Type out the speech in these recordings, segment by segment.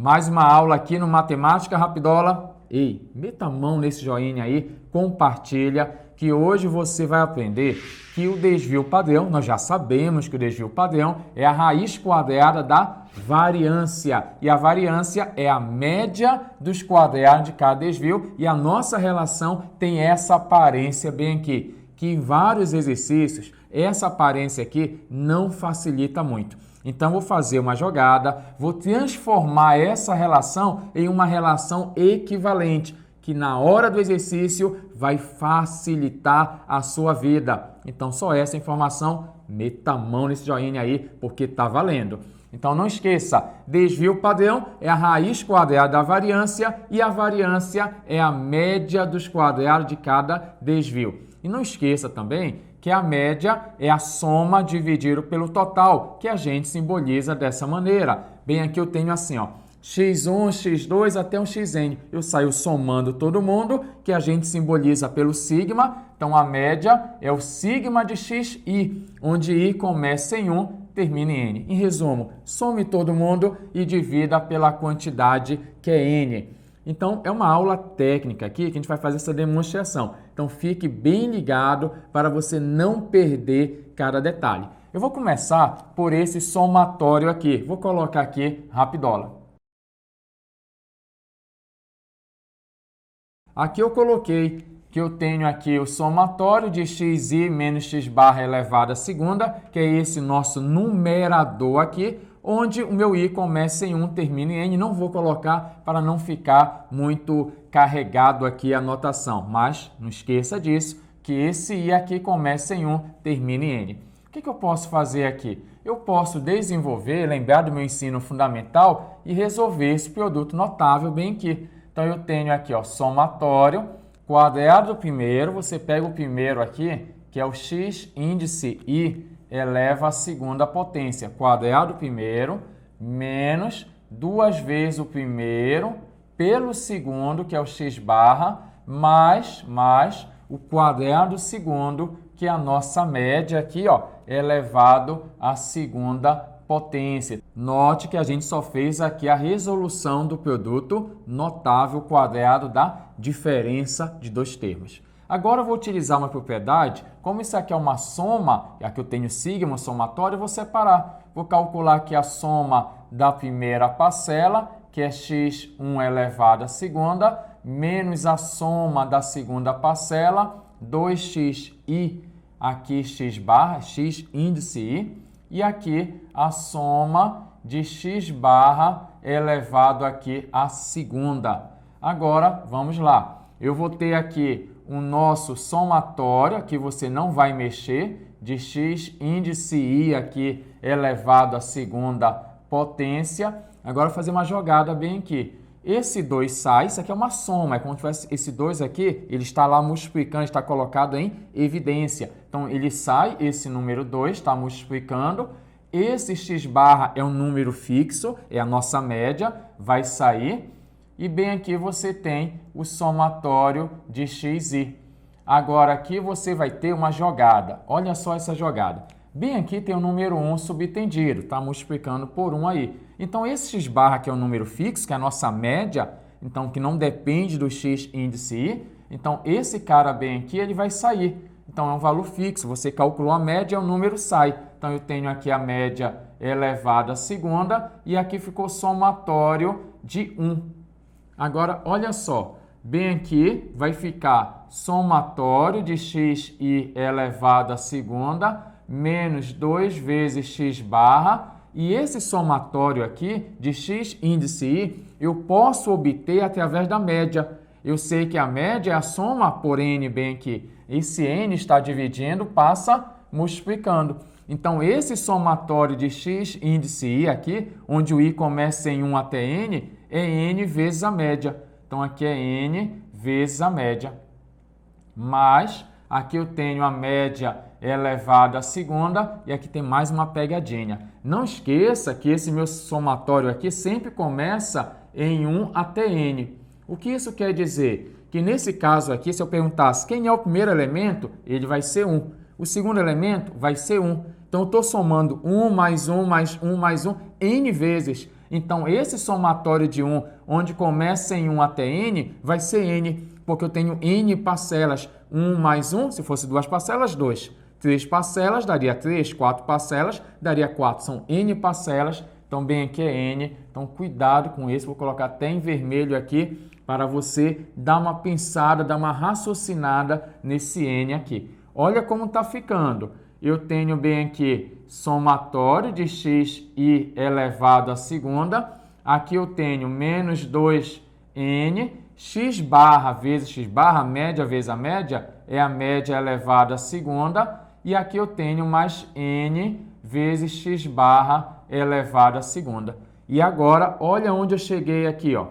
Mais uma aula aqui no Matemática Rapidola. Ei, meta a mão nesse joinha aí, compartilha, que hoje você vai aprender que o desvio padrão, nós já sabemos que o desvio padrão é a raiz quadrada da variância. E a variância é a média dos quadrados de cada desvio. E a nossa relação tem essa aparência bem aqui, que em vários exercícios, essa aparência aqui não facilita muito. Então, vou fazer uma jogada, vou transformar essa relação em uma relação equivalente, que na hora do exercício vai facilitar a sua vida. Então, só essa informação, meta a mão nesse joinha aí, porque tá valendo. Então, não esqueça, desvio padrão é a raiz quadrada da variância e a variância é a média dos quadrados de cada desvio. E não esqueça também que a média é a soma dividido pelo total, que a gente simboliza dessa maneira. Bem, aqui eu tenho assim, ó, x1, x2 até um xn. Eu saio somando todo mundo, que a gente simboliza pelo sigma. Então, a média é o sigma de xi, onde i começa em 1, termina em n. Em resumo, some todo mundo e divida pela quantidade que é n. Então, é uma aula técnica aqui que a gente vai fazer essa demonstração. Então, fique bem ligado para você não perder cada detalhe. Eu vou começar por esse somatório aqui. Vou colocar aqui rapidola. Aqui eu coloquei que eu tenho aqui o somatório de xi menos x barra elevado à segunda, que é esse nosso numerador aqui, onde o meu i começa em 1, termina em n. Não vou colocar para não ficar muito carregado aqui a anotação, mas não esqueça disso, que esse i aqui começa em 1, termina em n. O que eu posso fazer aqui? Eu posso desenvolver, lembrar do meu ensino fundamental e resolver esse produto notável bem aqui. Então, eu tenho aqui, ó, somatório, quadrado do primeiro, você pega o primeiro aqui, que é o x índice i, eleva a segunda potência, quadrado do primeiro, menos 2 vezes o primeiro, pelo segundo, que é o x barra, mais o quadrado do segundo, que é a nossa média aqui, ó, elevado à segunda potência. Note que a gente só fez aqui a resolução do produto notável quadrado da diferença de dois termos. Agora eu vou utilizar uma propriedade, como isso aqui é uma soma, e aqui eu tenho sigma, somatório, eu vou separar. Vou calcular aqui a soma da primeira parcela, que é x1 elevado à segunda, menos a soma da segunda parcela, 2xi, aqui x barra, x índice i, e aqui a soma de x barra elevado aqui à segunda. Agora, vamos lá. Eu vou ter aqui o nosso somatório, que você não vai mexer, de x índice i aqui elevado à segunda potência. Agora, fazer uma jogada bem aqui. Esse 2 sai, isso aqui é uma soma, é como se tivesse esse 2 aqui, ele está lá multiplicando, está colocado em evidência. Então, ele sai, esse número 2 está multiplicando, esse x barra é um número fixo, é a nossa média, vai sair, e bem aqui você tem o somatório de xi. Agora, aqui você vai ter uma jogada, olha só essa jogada. Bem aqui tem o número 1 subtendido, está multiplicando por 1 aí. Então, esse x barra, que é um número fixo, que é a nossa média, então que não depende do x índice i, então esse cara bem aqui, ele vai sair. Então, é um valor fixo, você calculou a média, o número sai. Então, eu tenho aqui a média elevada à segunda e aqui ficou somatório de 1. Agora, olha só, bem aqui vai ficar somatório de xi elevado à segunda, menos 2 vezes x barra, e esse somatório aqui de x índice i, eu posso obter através da média. Eu sei que a média é a soma por n bem aqui. Esse n está dividindo, passa multiplicando. Então, esse somatório de x índice i aqui, onde o i começa em 1 até n, é n vezes a média. Então, aqui é n vezes a média. Mas, aqui eu tenho a média elevada à segunda e aqui tem mais uma pegadinha. Não esqueça que esse meu somatório aqui sempre começa em 1 até n. O que isso quer dizer? Que nesse caso aqui, se eu perguntasse quem é o primeiro elemento, ele vai ser 1. O segundo elemento vai ser 1. Então, eu estou somando 1 mais 1 mais 1 mais 1 n vezes. Então, esse somatório de 1, onde começa em 1 até n, vai ser n, porque eu tenho n parcelas. 1 mais 1, se fosse 2 parcelas, 2. 3 parcelas daria 3, 4 parcelas daria 4. São n parcelas, então bem aqui é n. Então, cuidado com isso, vou colocar até em vermelho aqui, para você dar uma pensada, dar uma raciocinada nesse n aqui. Olha como está ficando. Eu tenho bem aqui somatório de xi elevado à segunda. Aqui eu tenho menos 2n, x barra vezes x barra, média vezes a média, é a média elevada à segunda. E aqui eu tenho mais n vezes x barra elevado à segunda. E agora, olha onde eu cheguei aqui, ó.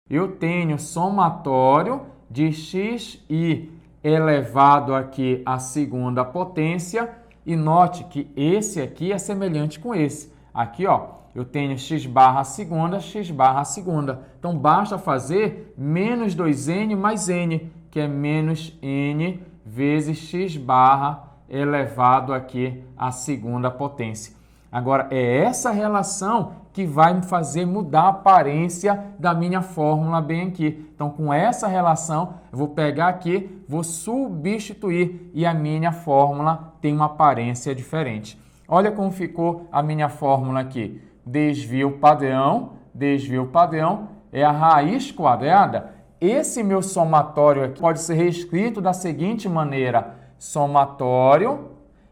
Eu tenho somatório de xi elevado aqui à segunda potência, e note que esse aqui é semelhante com esse. Aqui, ó, eu tenho x barra à segunda, x barra à segunda. Então, basta fazer menos 2n mais n, que é menos n vezes x barra elevado aqui à segunda potência. Agora, é essa relação que vai me fazer mudar a aparência da minha fórmula bem aqui. Então, com essa relação, eu vou pegar aqui, vou substituir e a minha fórmula tem uma aparência diferente. Olha como ficou a minha fórmula aqui. Desvio padrão é a raiz quadrada. Esse meu somatório aqui pode ser reescrito da seguinte maneira. Somatório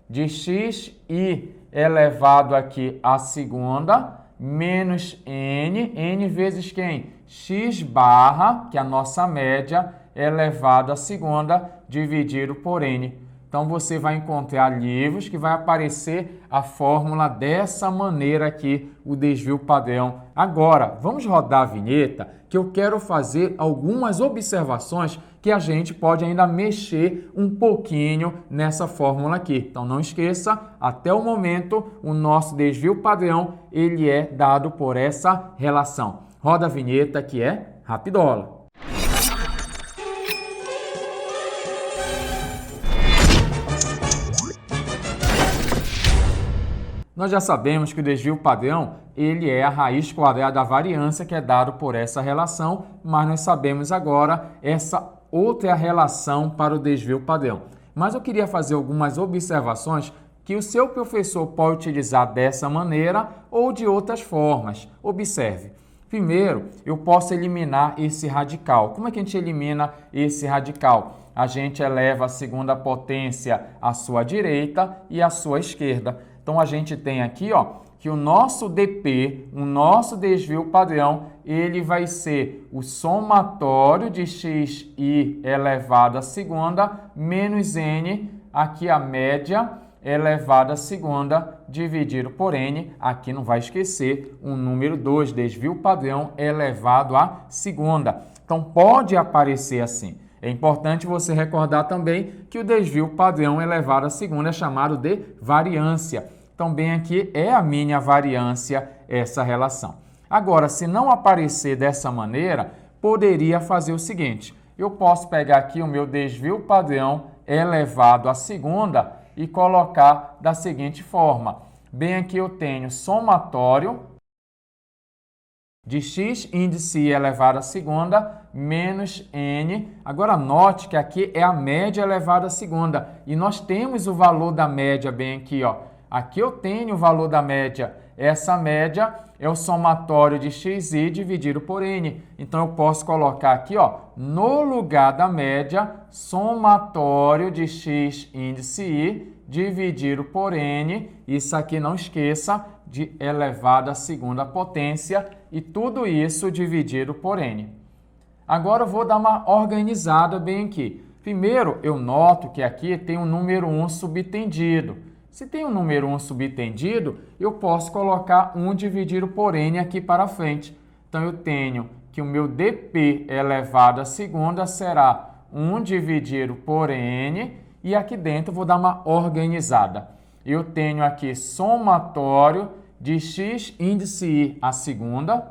de xi elevado aqui à segunda, menos n vezes quem? X barra, que é a nossa média, elevado à segunda, dividido por n. Então, você vai encontrar livros que vai aparecer a fórmula dessa maneira aqui, o desvio padrão. Agora, vamos rodar a vinheta, que eu quero fazer algumas observações que a gente pode ainda mexer um pouquinho nessa fórmula aqui. Então, não esqueça, até o momento, o nosso desvio padrão, ele é dado por essa relação. Roda a vinheta, que é Rapidola. Nós já sabemos que o desvio padrão, ele é a raiz quadrada da variância que é dado por essa relação, mas nós sabemos agora essa outra relação para o desvio padrão. Mas eu queria fazer algumas observações que o seu professor pode utilizar dessa maneira ou de outras formas. Observe. Primeiro, eu posso eliminar esse radical. Como é que a gente elimina esse radical? A gente eleva a segunda potência à sua direita e à sua esquerda. Então, a gente tem aqui, ó, que o nosso DP, o nosso desvio padrão, ele vai ser o somatório de xi elevado à segunda menos n, aqui a média elevado à segunda dividido por n. Aqui não vai esquecer o número 2, desvio padrão elevado à segunda. Então, pode aparecer assim. É importante você recordar também que o desvio padrão elevado à segunda é chamado de variância. Então, bem aqui é a minha variância essa relação. Agora, se não aparecer dessa maneira, poderia fazer o seguinte. Eu posso pegar aqui o meu desvio padrão elevado à segunda e colocar da seguinte forma. Bem aqui eu tenho somatório de x índice i elevado à segunda menos n. Agora, note que aqui é a média elevada à segunda. E nós temos o valor da média bem aqui, ó. Aqui eu tenho o valor da média. Essa média é o somatório de xi dividido por n. Então, eu posso colocar aqui, ó, no lugar da média, somatório de x índice i dividido por n. Isso aqui, não esqueça, de elevado à segunda potência. E tudo isso dividido por n. Agora, eu vou dar uma organizada bem aqui. Primeiro, eu noto que aqui tem um número 1 subtendido. Se tem um número 1 subtendido, eu posso colocar 1 dividido por n aqui para frente. Então, eu tenho que o meu dp elevado à segunda será 1 dividido por n, e aqui dentro eu vou dar uma organizada. Eu tenho aqui somatório de x índice i à segunda,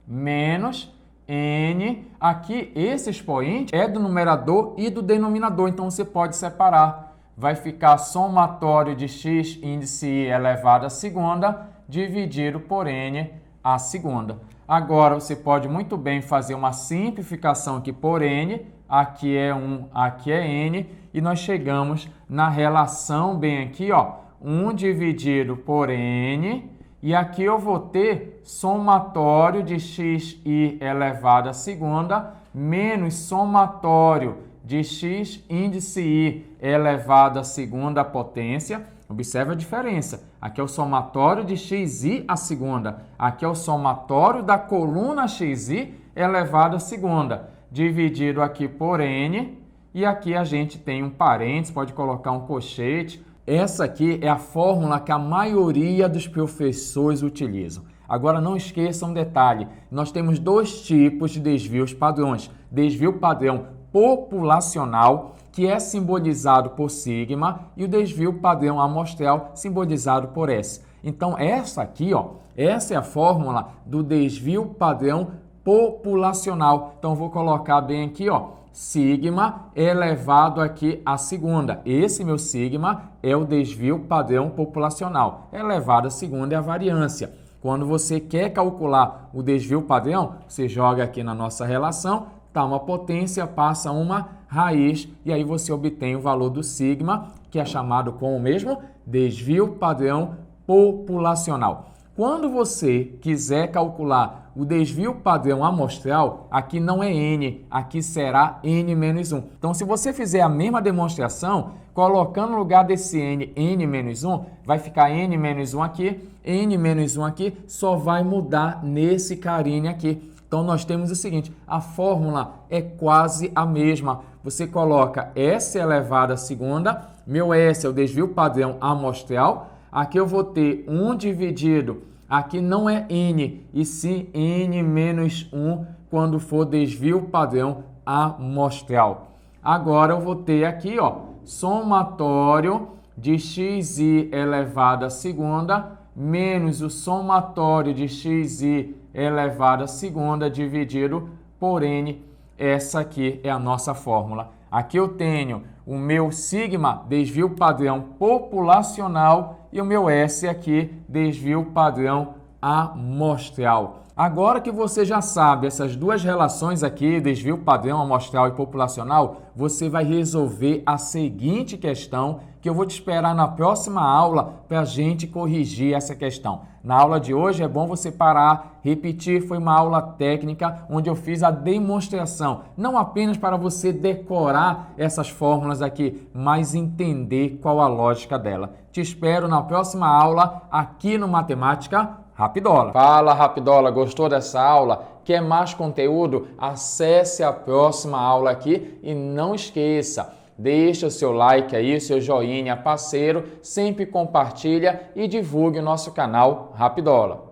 menos n. Aqui, esse expoente é do numerador e do denominador, então você pode separar. Vai ficar somatório de x índice i elevado à segunda dividido por n a segunda. Agora, você pode muito bem fazer uma simplificação aqui por n, aqui é 1, aqui é n, e nós chegamos na relação bem aqui, ó, 1 dividido por n, e aqui eu vou ter somatório de xi elevado à segunda menos somatório de x índice i elevado à segunda potência. Observe a diferença. Aqui é o somatório de xi à segunda. Aqui é o somatório da coluna xi elevado à segunda. Dividido aqui por n. E aqui a gente tem um parênteses, pode colocar um colchete. Essa aqui é a fórmula que a maioria dos professores utilizam. Agora não esqueça um detalhe. Nós temos dois tipos de desvios padrões. Desvio padrão populacional, que é simbolizado por sigma, e o desvio padrão amostral, simbolizado por S. Então, essa aqui, ó, essa é a fórmula do desvio padrão populacional. Então, vou colocar bem aqui, ó, sigma elevado aqui à segunda. Esse meu sigma é o desvio padrão populacional. Elevado à segunda é a variância. Quando você quer calcular o desvio padrão, você joga aqui na nossa relação, tá uma potência, passa uma raiz e aí você obtém o valor do sigma, que é chamado como mesmo desvio padrão populacional. Quando você quiser calcular o desvio padrão amostral, aqui não é n, aqui será n menos 1. Então, se você fizer a mesma demonstração, colocando no lugar desse n, n menos 1, vai ficar n menos 1 aqui, n menos 1 aqui, só vai mudar nesse carinho aqui. Então, nós temos o seguinte, a fórmula é quase a mesma. Você coloca S elevado à segunda, meu S é o desvio padrão amostral, aqui eu vou ter 1 dividido, aqui não é n, e sim n menos 1 quando for desvio padrão amostral. Agora eu vou ter aqui, ó, somatório de xi elevado à segunda menos o somatório de xi elevado à segunda dividido por n. Essa aqui é a nossa fórmula. Aqui eu tenho o meu sigma, desvio padrão populacional, e o meu S aqui, desvio padrão amostral. Agora que você já sabe essas duas relações aqui, desvio padrão amostral e populacional, você vai resolver a seguinte questão, que eu vou te esperar na próxima aula para a gente corrigir essa questão. Na aula de hoje é bom você parar, repetir, foi uma aula técnica onde eu fiz a demonstração, não apenas para você decorar essas fórmulas aqui, mas entender qual a lógica dela. Te espero na próxima aula aqui no Matemática Rapidola. Fala, Rapidola, gostou dessa aula? Quer mais conteúdo? Acesse a próxima aula aqui e não esqueça, deixa o seu like aí, seu joinha parceiro, sempre compartilha e divulgue o nosso canal Rapidola.